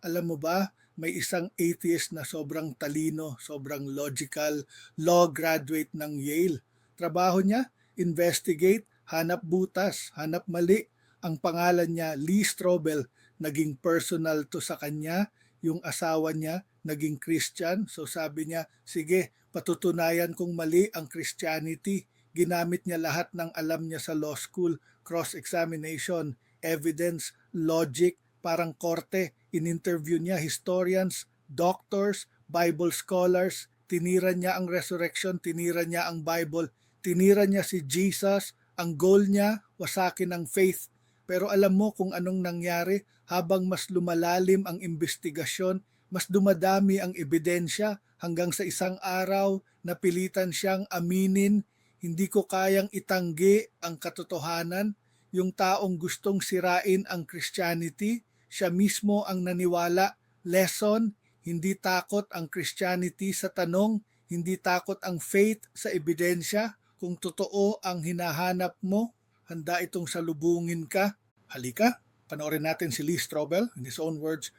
Alam mo ba, may isang atheist na sobrang talino, sobrang logical, law graduate ng Yale. Trabaho niya, investigate, hanap butas, hanap mali. Ang pangalan niya, Lee Strobel, naging personal to sa kanya. Yung asawa niya, naging Christian. So sabi niya, sige, patutunayan kong mali ang Christianity. Ginamit niya lahat ng alam niya sa law school, cross-examination, evidence, logic, parang korte. In-interview niya historians, doctors, Bible scholars, tinira niya ang resurrection, tinira niya ang Bible, tinira niya si Jesus, ang goal niya, wasakin ang faith. Pero alam mo kung anong nangyari? Habang mas lumalalim ang investigasyon, mas dumadami ang ebidensya hanggang sa isang araw napilitan siyang aminin, hindi ko kayang itanggi ang katotohanan. Yung taong gustong sirain ang Christianity, siya mismo ang naniwala. Lesson, hindi takot ang Christianity sa tanong, hindi takot ang faith sa ebidensya. Kung totoo ang hinahanap mo, handa itong salubungin ka. Halika, panoorin natin si Lee Strobel in his own words.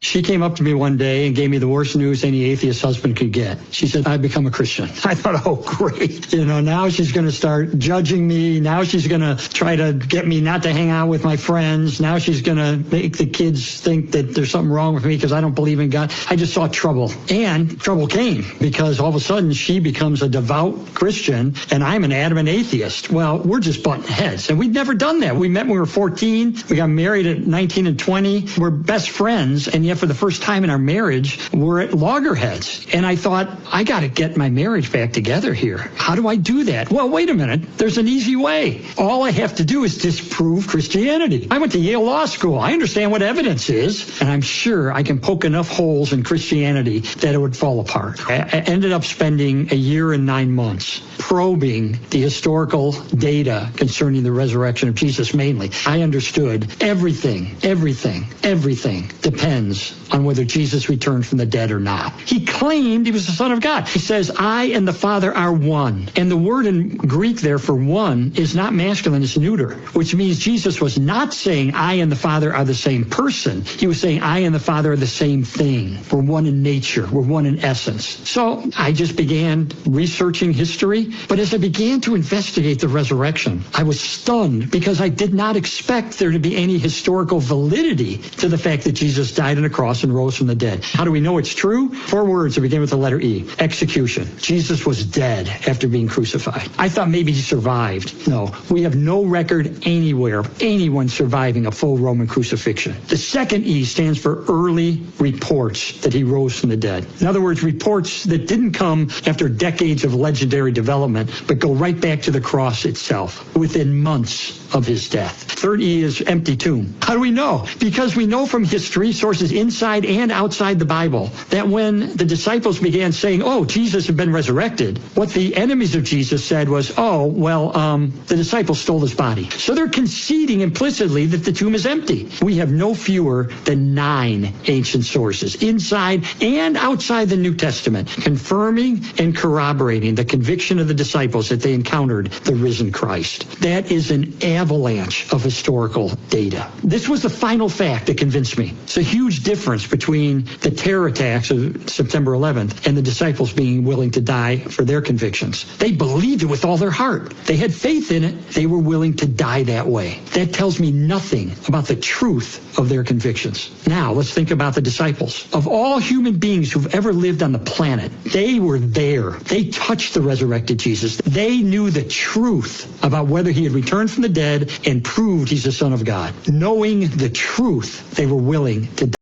She came up to me one day and gave me the worst news any atheist husband could get. She said, I've become a Christian. I thought, oh, great. Now she's going to start judging me. Now she's going to try to get me not to hang out with my friends. Now she's going to make the kids think that there's something wrong with me because I don't believe in God. I just saw trouble. And trouble came because all of a sudden she becomes a devout Christian and I'm an adamant atheist. Well, we're just butting heads. And we'd never done that. We met when we were 14. We got married at 19 and 20. We're best friends. And yet for the first time in our marriage, we're at loggerheads. And I thought, I got to get my marriage back together here. How do I do that? Well, wait a minute. There's an easy way. All I have to do is disprove Christianity. I went to Yale Law School. I understand what evidence is. And I'm sure I can poke enough holes in Christianity that it would fall apart. I ended up spending a year and 9 months probing the historical data concerning the resurrection of Jesus mainly. I understood everything depends on whether Jesus returned from the dead or not. He claimed he was the Son of God. He says, I and the Father are one. And the word in Greek there for one is not masculine, it's neuter, which means Jesus was not saying I and the Father are the same person. He was saying I and the Father are the same thing. We're one in nature. We're one in essence. So I just began researching history. But as I began to investigate the resurrection, I was stunned because I did not expect there to be any historical validity to the fact that Jesus died on a cross and rose from the dead. How do we know it's true? 4 words that begin with the letter E. Execution. Jesus was dead after being crucified. I thought maybe he survived. No, we have no record anywhere of anyone surviving a full Roman crucifixion. The second E stands for early reports that he rose from the dead. In other words, reports that didn't come after decades of legendary development, but go right back to the cross itself within months of his death. Third E is empty tomb. How do we know? Because we know from history, sources inside and outside the Bible, that when the disciples began saying, oh, Jesus had been resurrected, what the enemies of Jesus said was, the disciples stole his body. So they're conceding implicitly that the tomb is empty. We have no fewer than 9 ancient sources, inside and outside the New Testament, confirming and corroborating the conviction of the disciples that they encountered the risen Christ. That is an avalanche of historical data. This was the final fact that convinced me. It's a huge difference between the terror attacks of September 11th and the disciples being willing to die for their convictions. They believed it with all their heart. They had faith in it. They were willing to die that way. That tells me nothing about the truth of their convictions. Now, let's think about the disciples. Of all human beings who've ever lived on the planet, they were there. They touched the resurrected Jesus. They knew the truth about whether he had returned from the dead and proved he's the Son of God. Knowing the truth, they were willing to die.